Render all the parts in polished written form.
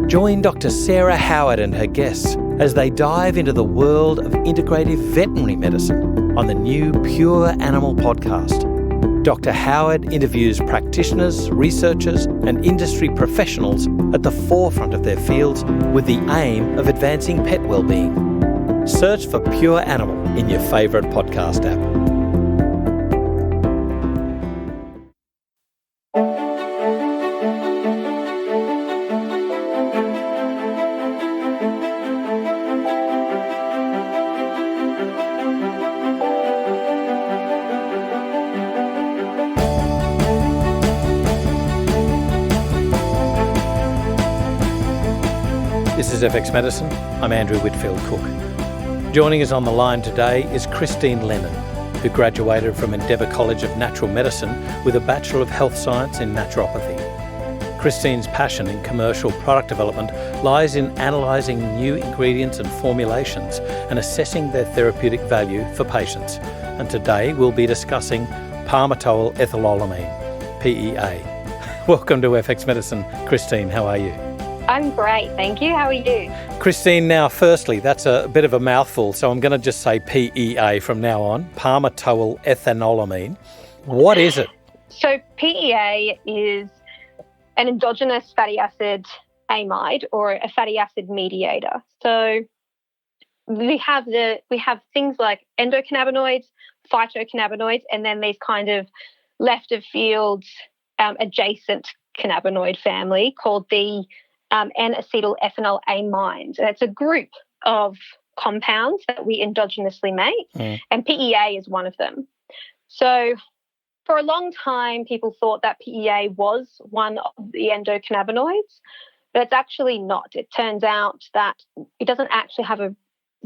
Join Dr. Sarah Howard and her guests as they dive into the world of integrative veterinary medicine on the new Pure Animal podcast. Dr. Howard interviews practitioners, researchers and industry professionals at the forefront of their fields with the aim of advancing pet well-being. Search for Pure Animal in your favourite podcast app. This is FX Medicine. I'm Andrew Whitfield Cook. Joining us on the line today is Christine Lennon, who graduated from Endeavour College of Natural Medicine with a Bachelor of Health Science in Naturopathy. Christine's passion in commercial product development lies in analysing new ingredients and formulations and assessing their therapeutic value for patients. And today we'll be discussing palmitoyl-ethanolamine, PEA. Welcome to FX Medicine. Christine, how are you? I'm great, thank you. How are you? Christine, now firstly, that's a bit of a mouthful, so I'm going to just say PEA from now on, palmitoyl-ethanolamine. What is it? So PEA is an endogenous fatty acid amide or a fatty acid mediator. So we have things like endocannabinoids, phytocannabinoids, and then these kind of left of field adjacent cannabinoid family called the N-acetyl-ethanolamines. It's a group of compounds that we endogenously make, and PEA is one of them. So for a long time, people thought that PEA was one of the endocannabinoids, but it's actually not. It turns out that it doesn't actually have a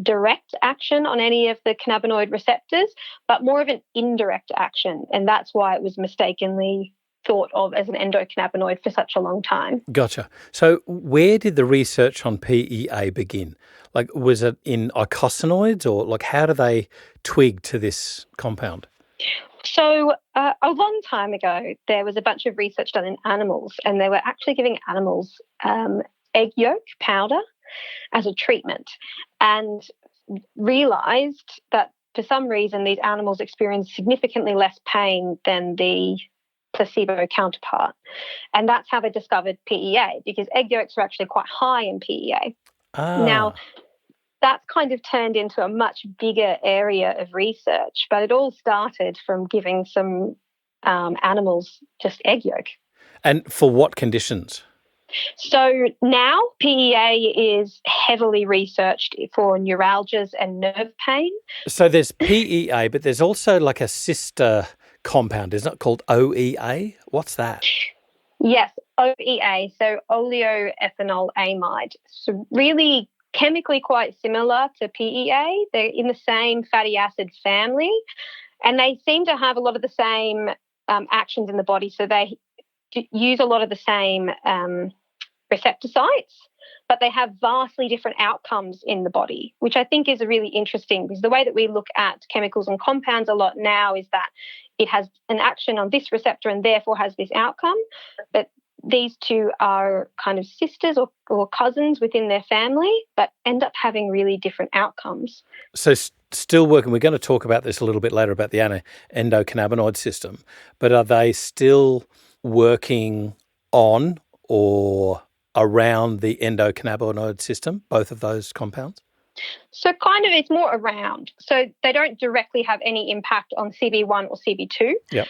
direct action on any of the cannabinoid receptors, but more of an indirect action, and that's why it was mistakenly thought of as an endocannabinoid for such a long time. Gotcha. So where did the research on PEA begin? Like, was it in eicosanoids, or like how do they twig to this compound? So a long time ago, there was a bunch of research done in animals, and they were actually giving animals egg yolk powder as a treatment, and realised that for some reason these animals experienced significantly less pain than the placebo counterpart. And that's how they discovered PEA, because egg yolks are actually quite high in PEA. Now, that's kind of turned into a much bigger area of research, but it all started from giving some animals just egg yolk. And for what conditions? So now PEA is heavily researched for neuralgias and nerve pain. So there's PEA, but there's also like a sister compound, isn't it, called OEA? What's that? Yes, OEA, so oleoyethanolamide. So really chemically quite similar to PEA. They're in the same fatty acid family, and they seem to have a lot of the same actions in the body. So they use a lot of the same receptor sites, but they have vastly different outcomes in the body, which I think is really interesting, because the way that we look at chemicals and compounds a lot now is that it has an action on this receptor and therefore has this outcome. But these two are kind of sisters or cousins within their family, but end up having really different outcomes. So still working, we're going to talk about this a little bit later about the endocannabinoid system, but are they still working on or around the endocannabinoid system, both of those compounds? So kind of it's more around. So they don't directly have any impact on CB1 or CB2. Yep.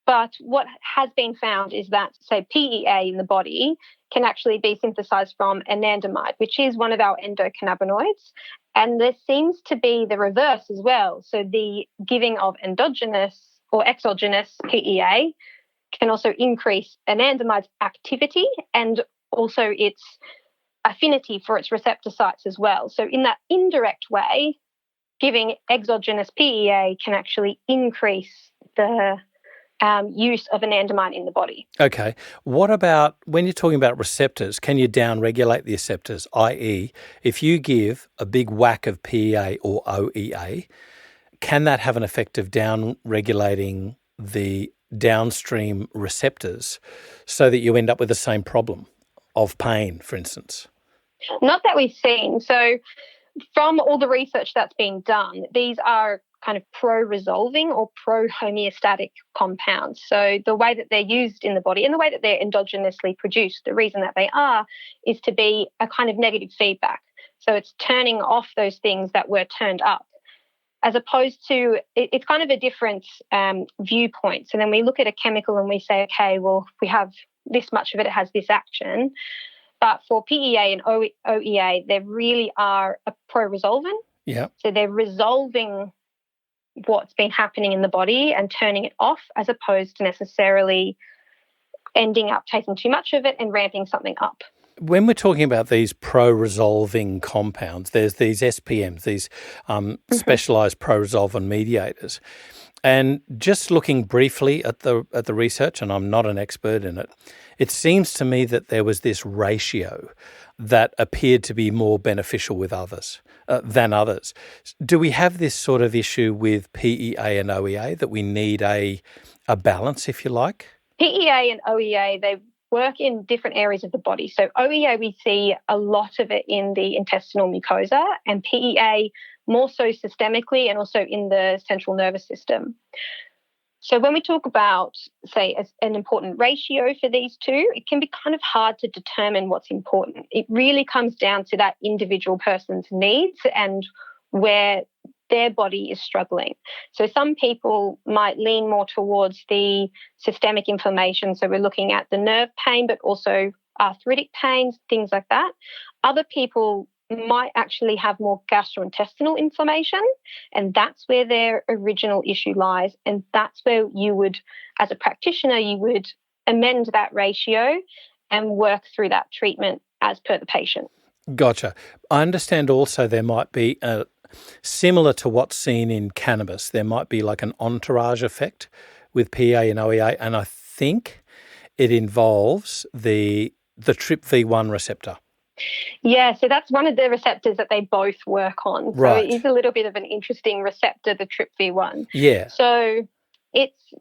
But what has been found is that, say, PEA in the body can actually be synthesized from anandamide, which is one of our endocannabinoids. And there seems to be the reverse as well. So the giving of endogenous or exogenous PEA can also increase anandamide's activity and also its affinity for its receptor sites as well. So in that indirect way, giving exogenous PEA can actually increase the use of anandamide in the body. Okay. What about when you're talking about receptors? Can you down-regulate the receptors, i.e., if you give a big whack of PEA or OEA, can that have an effect of down-regulating the downstream receptors so that you end up with the same problem? of pain, for instance? Not that we've seen. So from all the research that's been done, these are kind of pro-resolving or pro-homeostatic compounds. So the way that they're used in the body and the way that they're endogenously produced, the reason that they are is to be a kind of negative feedback. So it's turning off those things that were turned up, as opposed to, it's kind of a different viewpoint. So then we look at a chemical and we say, okay, well, we have this much of it, it has this action. But for PEA and OEA, they really are a pro-resolvent. Yeah. So they're resolving what's been happening in the body and turning it off, as opposed to necessarily ending up taking too much of it and ramping something up. When we're talking about these pro-resolving compounds, there's these SPMs, these specialised pro-resolving mediators. And just looking briefly at the research, and I'm not an expert in it, it seems to me that there was this ratio that appeared to be more beneficial with others than others. Do we have this sort of issue with PEA and OEA, that we need a balance, if you like? PEA and OEA, they work in different areas of the body. So OEA, we see a lot of it in the intestinal mucosa, and PEA more so systemically and also in the central nervous system. So when we talk about, say, an important ratio for these two, it can be kind of hard to determine what's important. It really comes down to that individual person's needs and where their body is struggling. So some people might lean more towards the systemic inflammation. So we're looking at the nerve pain, but also arthritic pains, things like that. Other people might actually have more gastrointestinal inflammation, and that's where their original issue lies. And that's where you would, as a practitioner, you would amend that ratio and work through that treatment as per the patient. Gotcha. I understand also there might be, similar to what's seen in cannabis, there might be like an entourage effect with PEA and OEA, and I think it involves the TRPV1 receptor. Yeah, so that's one of the receptors that they both work on. Right. So it is a little bit of an interesting receptor, the TRPV1. Yeah. So it's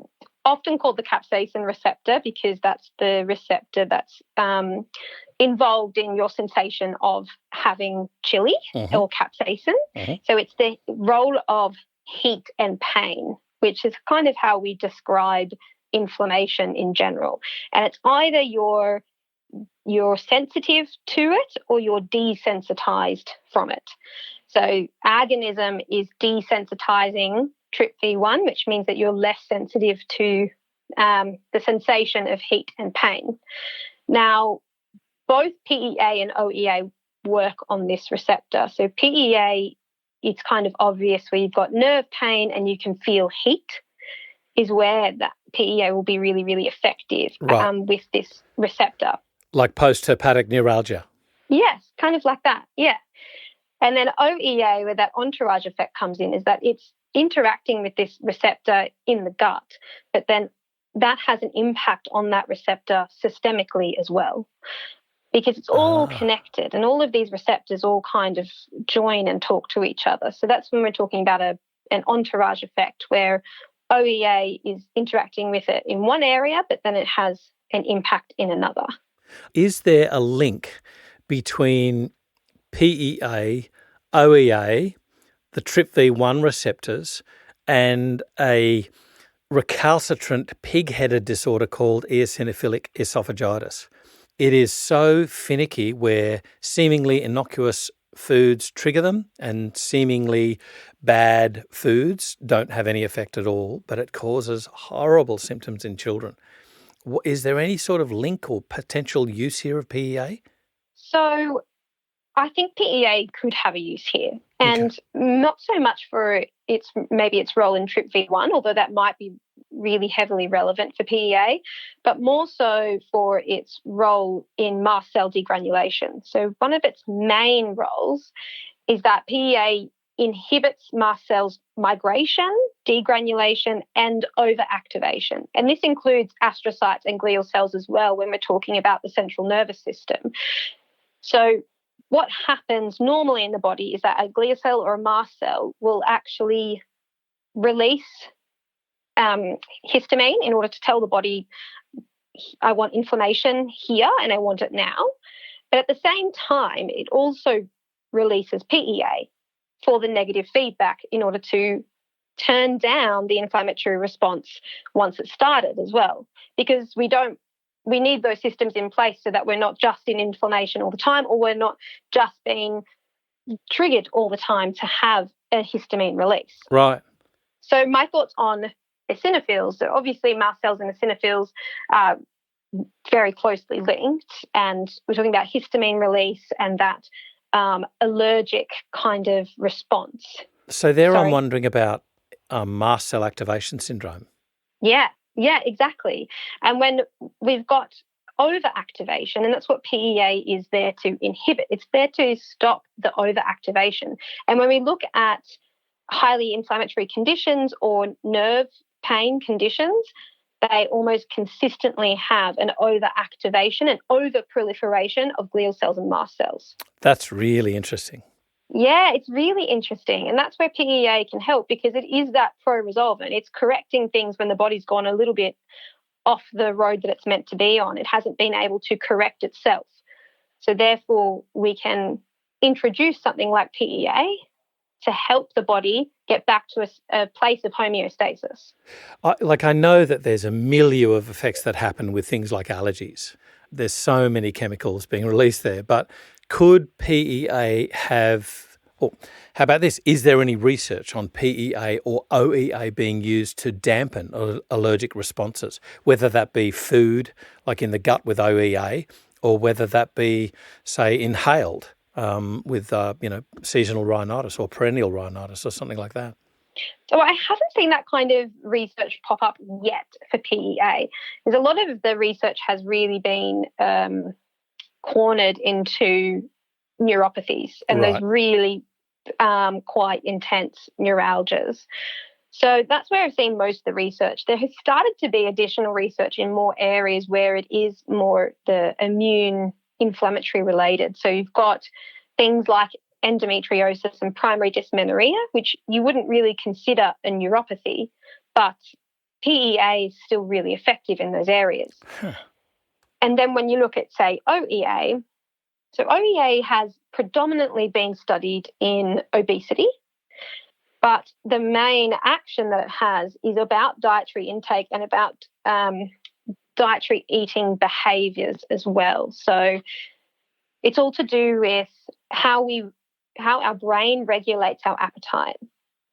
often called the capsaicin receptor because that's the receptor that's involved in your sensation of having chili or capsaicin. So it's the role of heat and pain, which is kind of how we describe inflammation in general. And it's either you're sensitive to it or you're desensitized from it. So agonism is desensitizing TRPV1, which means that you're less sensitive to the sensation of heat and pain. Now, both PEA and OEA work on this receptor. So PEA, it's kind of obvious where you've got nerve pain and you can feel heat, is where that PEA will be really, really effective with this receptor. Like post-herpetic neuralgia? Yes, kind of like that, yeah. And then OEA, where that entourage effect comes in, is that it's interacting with this receptor in the gut, but then that has an impact on that receptor systemically as well, because it's all connected and all of these receptors all kind of join and talk to each other. So that's when we're talking about an entourage effect, where OEA is interacting with it in one area, but then it has an impact in another. Is there a link between PEA, OEA, the TRPV1 receptors, and a recalcitrant pig-headed disorder called eosinophilic esophagitis? It is so finicky where seemingly innocuous foods trigger them and seemingly bad foods don't have any effect at all, but it causes horrible symptoms in children. Is there any sort of link or potential use here of PEA? So I think PEA could have a use here, and not so much for its role in TRPV1, although that might be really heavily relevant for PEA, but more so for its role in mast cell degranulation. So one of its main roles is that PEA inhibits mast cells migration, degranulation, and overactivation. And this includes astrocytes and glial cells as well when we're talking about the central nervous system. So what happens normally in the body is that a glial cell or a mast cell will actually release histamine in order to tell the body I want inflammation here and I want it now. But at the same time, it also releases PEA for the negative feedback in order to turn down the inflammatory response once it's started as well. Because we need those systems in place so that we're not just in inflammation all the time, or we're not just being triggered all the time to have a histamine release. Right. So my thoughts on eosinophils. So obviously mast cells and eosinophils are very closely linked, and we're talking about histamine release and that allergic kind of response. So there I'm wondering about mast cell activation syndrome. Yeah, exactly. And when we've got overactivation, and that's what PEA is there to inhibit. It's there to stop the overactivation. And when we look at highly inflammatory conditions or nerve pain conditions, they almost consistently have an overactivation and overproliferation of glial cells and mast cells. That's really interesting. Yeah, it's really interesting. And that's where PEA can help, because it is that pro-resolvent. It's correcting things when the body's gone a little bit off the road that it's meant to be on. It hasn't been able to correct itself. So therefore, we can introduce something like PEA to help the body get back to a place of homeostasis. I know that there's a milieu of effects that happen with things like allergies. There's so many chemicals being released there, but could PEA have, or how about this, is there any research on PEA or OEA being used to dampen allergic responses, whether that be food, like in the gut with OEA, or whether that be, say, inhaled with seasonal rhinitis or perennial rhinitis or something like that? So I haven't seen that kind of research pop up yet for PEA, because a lot of the research has really been cornered into neuropathies and those really quite intense neuralgias. So that's where I've seen most of the research. There has started to be additional research in more areas where it is more the immune inflammatory related. So you've got things like endometriosis and primary dysmenorrhea, which you wouldn't really consider a neuropathy, but PEA is still really effective in those areas. Huh. And then when you look at, say, OEA, so OEA has predominantly been studied in obesity, but the main action that it has is about dietary intake and about dietary eating behaviours as well. So it's all to do with how our brain regulates our appetite.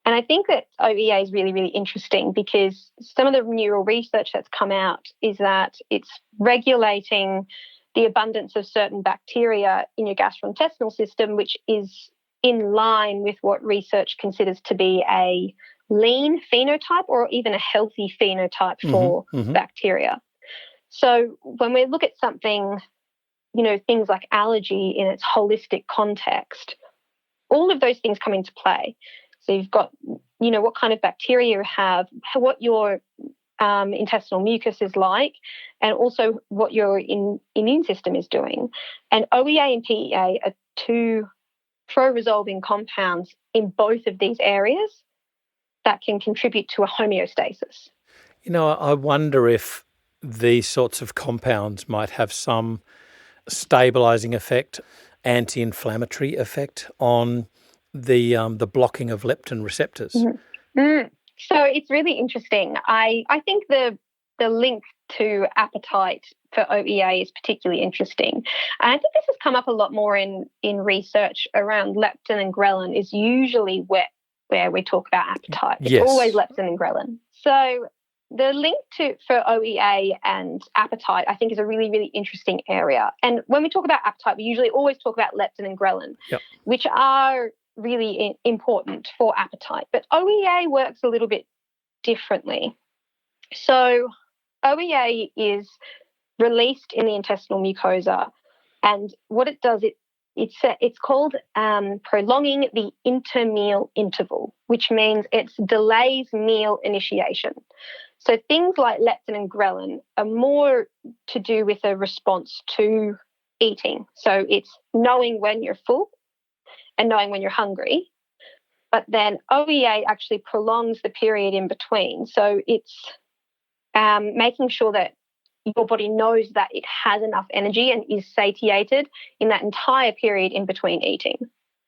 And I think that OEA is really, really interesting, because some of the neural research that's come out is that it's regulating the abundance of certain bacteria in your gastrointestinal system, which is in line with what research considers to be a lean phenotype or even a healthy phenotype for bacteria. So when we look at something, things like allergy in its holistic context, all of those things come into play. So you've got, what kind of bacteria you have, what your intestinal mucus is like, and also what your immune system is doing. And OEA and PEA are two pro-resolving compounds in both of these areas that can contribute to a homeostasis. I wonder if these sorts of compounds might have some stabilising effect, anti-inflammatory effect on the blocking of leptin receptors. Mm-hmm. So it's really interesting. I think the link to appetite for OEA is particularly interesting. And I think this has come up a lot more in research around leptin and ghrelin is usually where we talk about appetite. It's always leptin and ghrelin. So the link for OEA and appetite, I think, is a really, really interesting area. And when we talk about appetite, we usually always talk about leptin and ghrelin, which are really important for appetite. But OEA works a little bit differently. So OEA is released in the intestinal mucosa, and what it does, it's called prolonging the intermeal interval, which means it delays meal initiation. So things like leptin and ghrelin are more to do with a response to eating. So it's knowing when you're full and knowing when you're hungry. But then OEA actually prolongs the period in between. So it's making sure that your body knows that it has enough energy and is satiated in that entire period in between eating.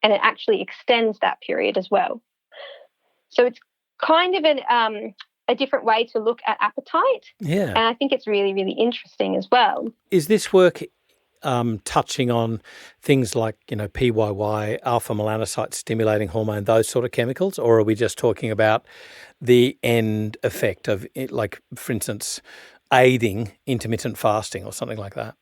And it actually extends that period as well. So it's kind of a different way to look at appetite. Yeah. And I think it's really, really interesting as well. Is this work touching on things like, PYY, alpha melanocyte stimulating hormone, those sort of chemicals? Or are we just talking about the end effect of it, like, for instance, aiding intermittent fasting or something like that?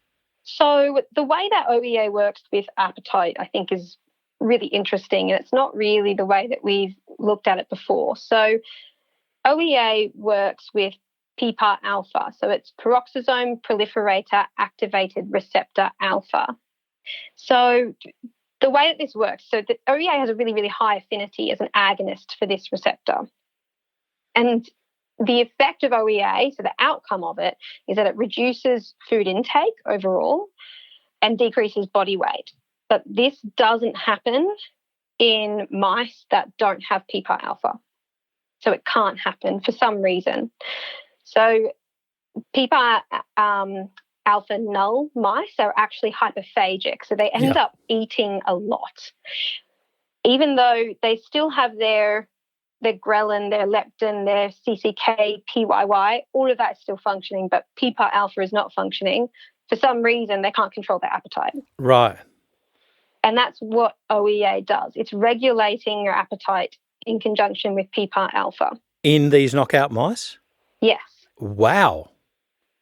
So the way that OEA works with appetite, I think, is really interesting, and it's not really the way that we've looked at it before. So OEA works with PPAR alpha, so it's peroxisome proliferator activated receptor alpha. So the way that this works, so the OEA has a really, really high affinity as an agonist for this receptor. And the effect of OEA, so the outcome of it, is that it reduces food intake overall and decreases body weight. But this doesn't happen in mice that don't have PPAR alpha. So it can't happen for some reason. So PPAR alpha null mice are actually hyperphagic. So they end up eating a lot, even though they still have their ghrelin, their leptin, their CCK, PYY, all of that is still functioning, but PPAR alpha is not functioning. For some reason, they can't control their appetite. Right. And that's what OEA does. It's regulating your appetite in conjunction with PPAR alpha. In these knockout mice? Yes. Wow.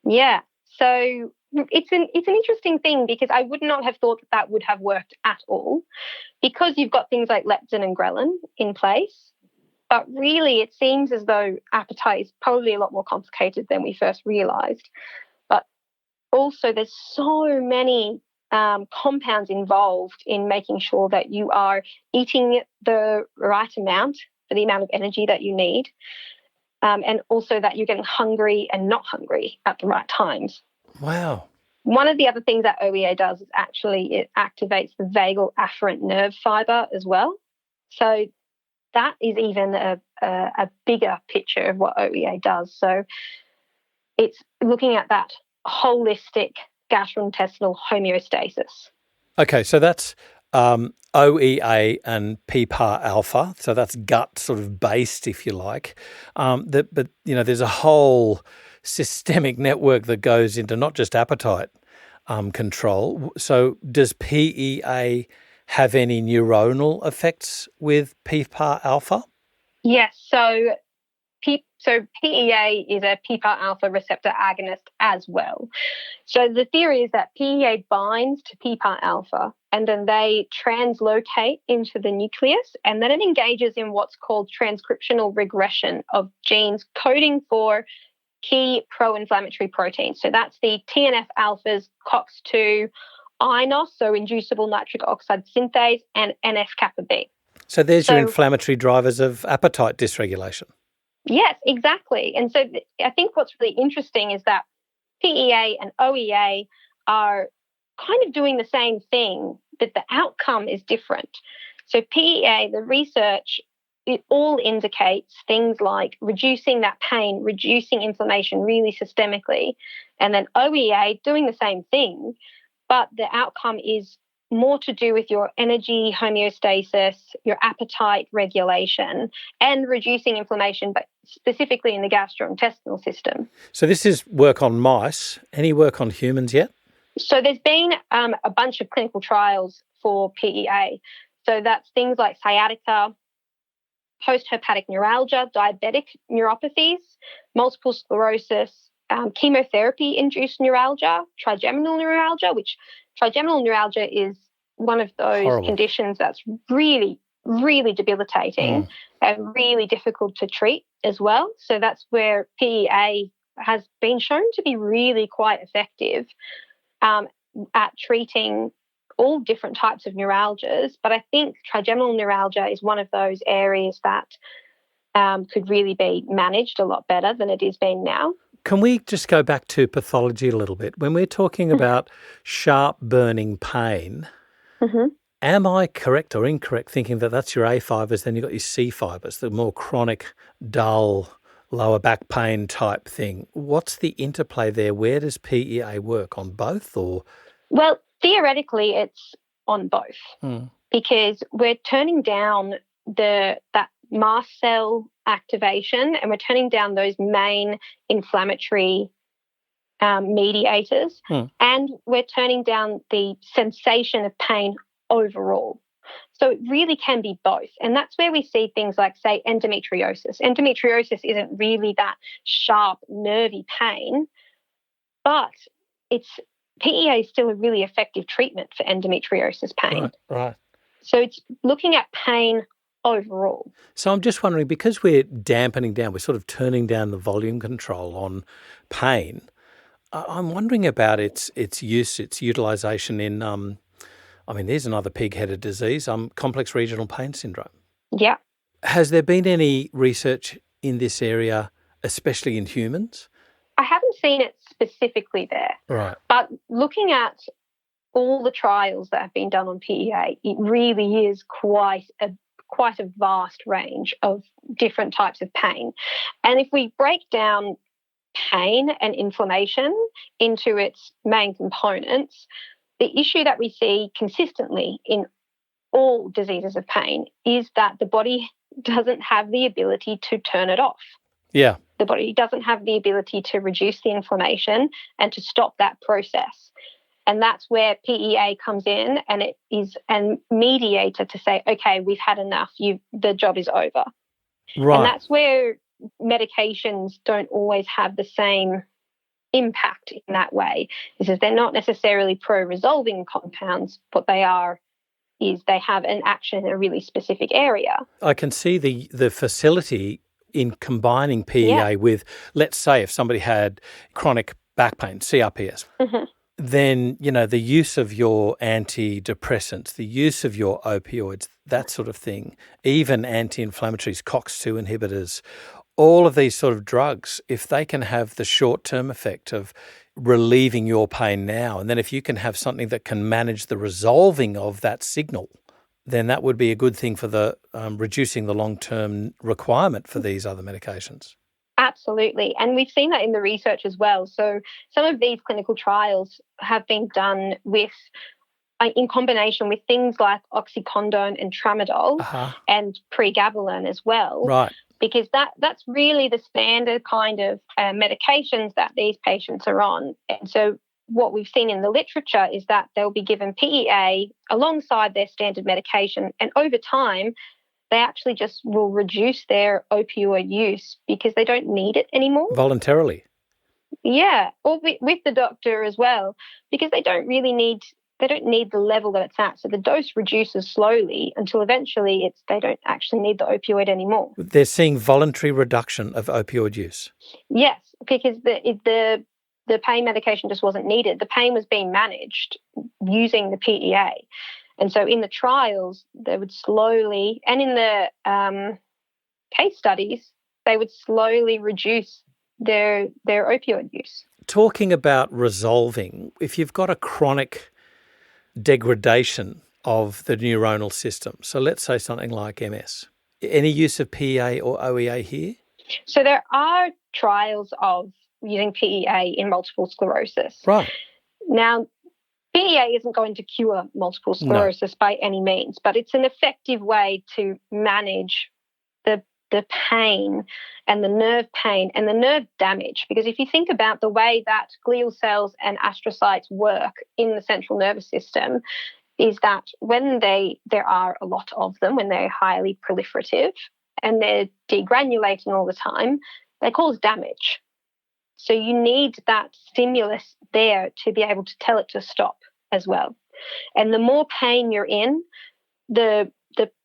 Yeah. So it's an interesting thing, because I would not have thought that would have worked at all, because you've got things like leptin and ghrelin in place. But really, it seems as though appetite is probably a lot more complicated than we first realised. But also, there's so many compounds involved in making sure that you are eating the right amount for the amount of energy that you need, and also that you're getting hungry and not hungry at the right times. Wow. One of the other things that OEA does is actually it activates the vagal afferent nerve fibre as well. So that is even a bigger picture of what OEA does. So it's looking at that holistic gastrointestinal homeostasis. Okay, so that's OEA and PPAR alpha, so that's gut sort of based, if you like. But there's a whole systemic network that goes into not just appetite control. So does PEA have any neuronal effects with PPAR alpha? Yes, so PEA is a PPAR alpha receptor agonist as well. So the theory is that PEA binds to PPAR alpha, and then they translocate into the nucleus, and then it engages in what's called transcriptional regression of genes coding for key pro-inflammatory proteins. So that's the TNF alphas, COX-2, INOS, so inducible nitric oxide synthase, and NF-kappa B. So there's your inflammatory drivers of appetite dysregulation. Yes, exactly. And so I think what's really interesting is that PEA and OEA are kind of doing the same thing, but the outcome is different. So PEA, the research, it all indicates things like reducing that pain, reducing inflammation really systemically, and then OEA doing the same thing, but the outcome is more to do with your energy homeostasis, your appetite regulation, and reducing inflammation, but specifically in the gastrointestinal system. So this is work on mice. Any work on humans yet? So there's been a bunch of clinical trials for PEA. So that's things like sciatica, post-herpetic neuralgia, diabetic neuropathies, multiple sclerosis, chemotherapy-induced neuralgia, trigeminal neuralgia, which trigeminal neuralgia is one of those conditions that's really, really debilitating and really difficult to treat as well. So that's where PEA has been shown to be really quite effective at treating all different types of neuralgias. But I think trigeminal neuralgia is one of those areas that could really be managed a lot better than it is being now. Can we just go back to pathology a little bit? When we're talking about sharp burning pain, am I correct or incorrect thinking that that's your A fibres, then you've got your C fibres, the more chronic, dull, lower back pain type thing. What's the interplay there? Where does PEA work? On both or? Well, theoretically, it's on both because we're turning down that mast cell activation, and we're turning down those main inflammatory mediators, and we're turning down the sensation of pain overall. So it really can be both. And that's where we see things like, say, endometriosis. Endometriosis isn't really that sharp, nervy pain, but PEA is still a really effective treatment for endometriosis pain. Right. So it's looking at pain overall. So I'm just wondering, because we're dampening down, we're sort of turning down the volume control on pain, I'm wondering about its use, its utilisation in, there's another pig-headed disease, complex regional pain syndrome. Yeah. Has there been any research in this area, especially in humans? I haven't seen it specifically there. Right. But looking at all the trials that have been done on PEA, it really is quite a vast range of different types of pain. And if we break down pain and inflammation into its main components, the issue that we see consistently in all diseases of pain is that the body doesn't have the ability to turn it off. Yeah. The body doesn't have the ability to reduce the inflammation and to stop that process. And that's where PEA comes in, and it is a mediator to say, okay, we've had enough, the job is over. Right. And that's where medications don't always have the same impact in that way, because they're not necessarily pro-resolving compounds. What they are is they have an action in a really specific area. I can see the facility in combining PEA with, let's say, if somebody had chronic back pain, CRPS, then, the use of your antidepressants, the use of your opioids, that sort of thing, even anti-inflammatories, COX-2 inhibitors, all of these sort of drugs, if they can have the short-term effect of relieving your pain now, and then if you can have something that can manage the resolving of that signal, then that would be a good thing for the reducing the long-term requirement for these other medications. Absolutely. And we've seen that in the research as well. So some of these clinical trials have been done in combination with things like oxycodone and tramadol and pregabalin as well. Right. Because that's really the standard kind of medications that these patients are on. And so what we've seen in the literature is that they'll be given PEA alongside their standard medication, and over time they actually just will reduce their opioid use because they don't need it anymore. Voluntarily. Yeah, or with the doctor as well, because they don't need the level that it's at. So the dose reduces slowly until eventually they don't actually need the opioid anymore. They're seeing voluntary reduction of opioid use. Yes, because the pain medication just wasn't needed. The pain was being managed using the PEA. And so in the trials, they would slowly, and in the case studies, they would slowly reduce their opioid use. Talking about resolving, if you've got a chronic degradation of the neuronal system, so let's say something like MS, any use of PEA or OEA here? So there are trials of using PEA in multiple sclerosis. Right. Now, PEA isn't going to cure multiple sclerosis by any means, but it's an effective way to manage the pain and the nerve pain and the nerve damage. Because if you think about the way that glial cells and astrocytes work in the central nervous system, is that when there are a lot of them, when they're highly proliferative and they're degranulating all the time, they cause damage. So you need that stimulus there to be able to tell it to stop as well. And the more pain you're in, the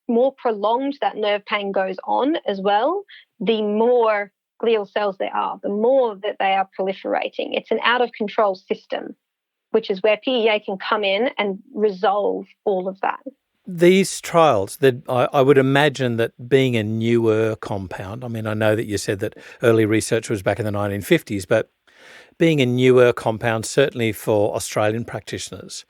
more prolonged that nerve pain goes on as well, the more glial cells there are, the more that they are proliferating. It's an out-of-control system, which is where PEA can come in and resolve all of that. These trials, I would imagine that being a newer compound, I know that you said that early research was back in the 1950s, but being a newer compound, certainly for Australian practitioners,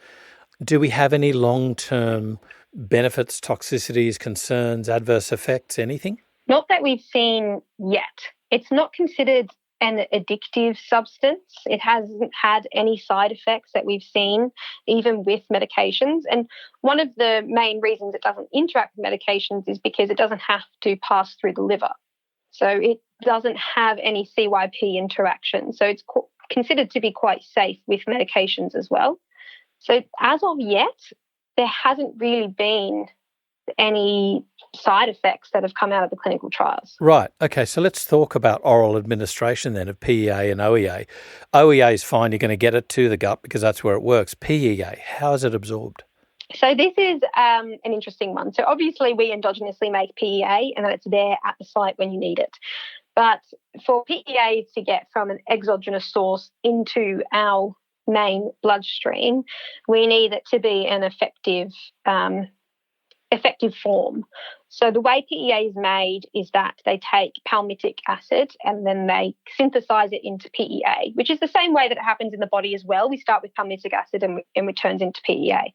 do we have any long-term benefits, toxicities, concerns, adverse effects, anything? Not that we've seen yet. It's not considered an addictive substance. It hasn't had any side effects that we've seen, even with medications. And one of the main reasons it doesn't interact with medications is because it doesn't have to pass through the liver. So it doesn't have any CYP interaction. So it's considered to be quite safe with medications as well. So as of yet, there hasn't really been any side effects that have come out of the clinical trials. Right. Okay, so let's talk about oral administration then of PEA and OEA. OEA is fine, you're going to get it to the gut because that's where it works. PEA, how is it absorbed? So this is an interesting one. So obviously we endogenously make PEA and then it's there at the site when you need it. But for PEA to get from an exogenous source into our main bloodstream, we need it to be an effective form. So the way PEA is made is that they take palmitic acid and then they synthesize it into PEA, which is the same way that it happens in the body as well. We start with palmitic acid and it turns into PEA.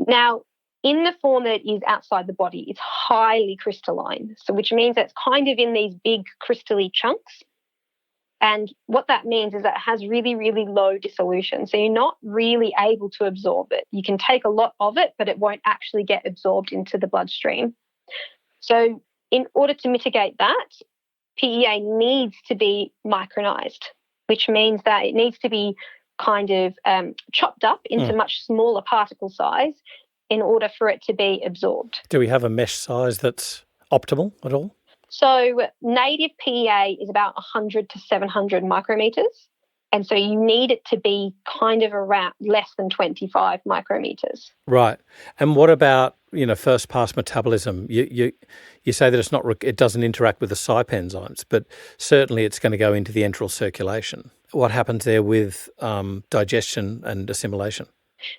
Now, in the form that it is outside the body, it's highly crystalline, so which means that it's kind of in these big crystally chunks. And what that means is that it has really, really low dissolution. So you're not really able to absorb it. You can take a lot of it, but it won't actually get absorbed into the bloodstream. So in order to mitigate that, PEA needs to be micronized, which means that it needs to be kind of chopped up into much smaller particle size in order for it to be absorbed. Do we have a mesh size that's optimal at all? So native PEA is about 100 to 700 micrometers. And so you need it to be kind of around less than 25 micrometers. Right. And what about, first pass metabolism? You say that it doesn't interact with the CYP enzymes, but certainly it's going to go into the enteral circulation. What happens there with digestion and assimilation?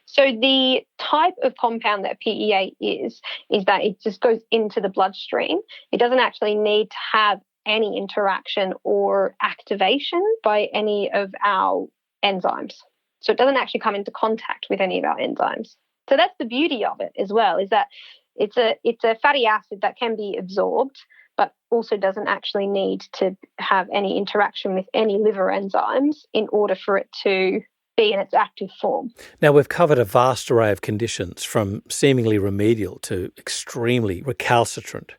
So the type of compound that PEA is that it just goes into the bloodstream. It doesn't actually need to have any interaction or activation by any of our enzymes. So it doesn't actually come into contact with any of our enzymes. So that's the beauty of it as well, is that it's a fatty acid that can be absorbed, but also doesn't actually need to have any interaction with any liver enzymes in order for it to be in its active form. Now, we've covered a vast array of conditions from seemingly remedial to extremely recalcitrant.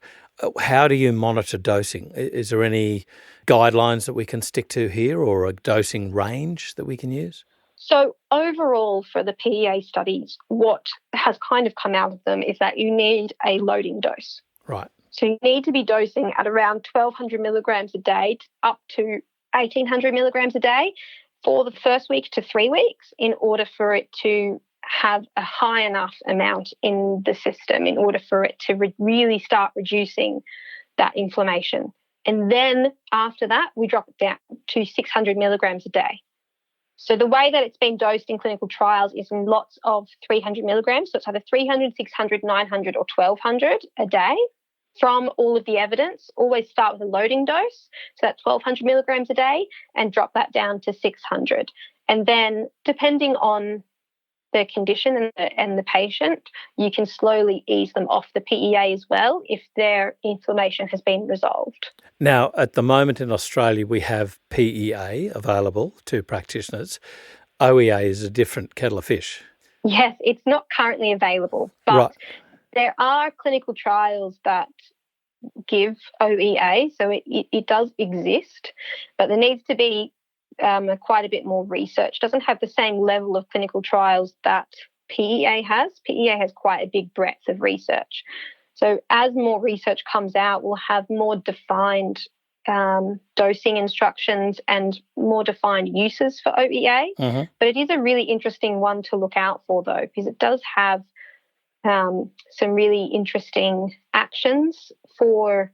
How do you monitor dosing? Is there any guidelines that we can stick to here or a dosing range that we can use? So overall for the PEA studies, what has kind of come out of them is that you need a loading dose. Right. So you need to be dosing at around 1,200 milligrams a day up to 1,800 milligrams a day for the first week to 3 weeks in order for it to have a high enough amount in the system in order for it to really start reducing that inflammation. And then after that, we drop it down to 600 milligrams a day. So the way that it's been dosed in clinical trials is in lots of 300 milligrams. So it's either 300, 600, 900 or 1,200 a day. From all of the evidence, always start with a loading dose, so that's 1,200 milligrams a day, and drop that down to 600. And then depending on the condition and the patient, you can slowly ease them off the PEA as well if their inflammation has been resolved. Now, at the moment in Australia, we have PEA available to practitioners. OEA is a different kettle of fish. Yes, it's not currently available, but right. There are clinical trials that give OEA, so it does exist, but there needs to be quite a bit more research. It doesn't have the same level of clinical trials that PEA has. PEA has quite a big breadth of research. So as more research comes out, we'll have more defined dosing instructions and more defined uses for OEA. Mm-hmm. But it is a really interesting one to look out for, though, because it does have some really interesting actions for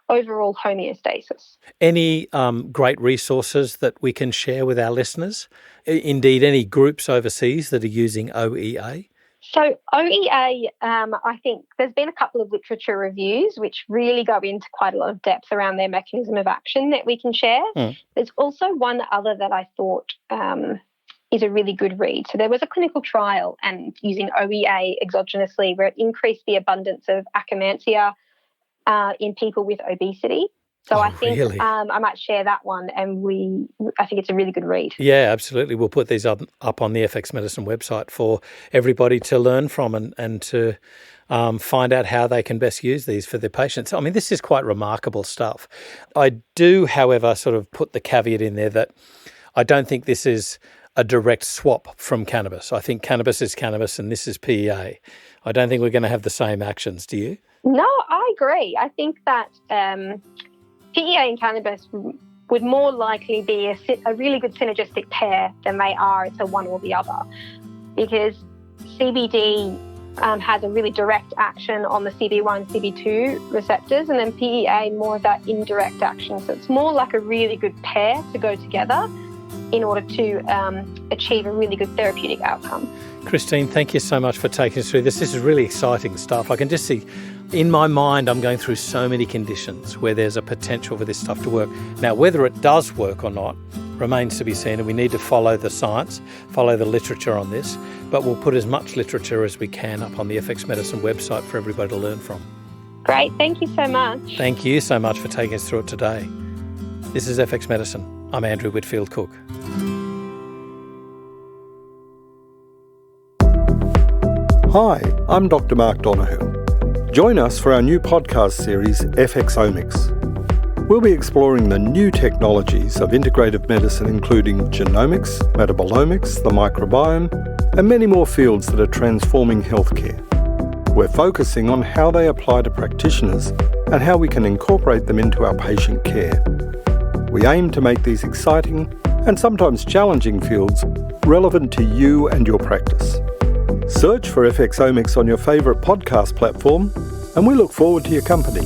overall homeostasis. Any great resources that we can share with our listeners? Indeed, any groups overseas that are using OEA? So OEA, I think there's been a couple of literature reviews which really go into quite a lot of depth around their mechanism of action that we can share. There's also one other that I thought is a really good read. So there was a clinical trial and using OEA exogenously where it increased the abundance of akkermansia in people with obesity. So Oh, I think really? I might share that one, and I think it's a really good read. Yeah, absolutely. We'll put these up on the FX Medicine website for everybody to learn from and to find out how they can best use these for their patients. I mean, this is quite remarkable stuff. I do, however, sort of put the caveat in there that I don't think this is a direct swap from cannabis. I think cannabis is cannabis and this is PEA. I don't think we're going to have the same actions. Do you? No, I agree. I think that PEA and cannabis would more likely be a really good synergistic pair than they are to one or the other, because CBD has a really direct action on the CB1, CB2 receptors, and then PEA more of that indirect action. So it's more like a really good pair to go together in order to achieve a really good therapeutic outcome. Christine, thank you so much for taking us through this. This is really exciting stuff. I can just see in my mind I'm going through so many conditions where there's a potential for this stuff to work. Now, whether it does work or not remains to be seen, and we need to follow the science, follow the literature on this, but we'll put as much literature as we can up on the FX Medicine website for everybody to learn from. Great, thank you so much. Thank you so much for taking us through it today. This is FX Medicine. I'm Andrew Whitfield Cook. Hi, I'm Dr. Mark Donoghue. Join us for our new podcast series, FXomics. We'll be exploring the new technologies of integrative medicine, including genomics, metabolomics, the microbiome, and many more fields that are transforming healthcare. We're focusing on how they apply to practitioners and how we can incorporate them into our patient care. We aim to make these exciting and sometimes challenging fields relevant to you and your practice. Search for FXomics on your favourite podcast platform, and we look forward to your company.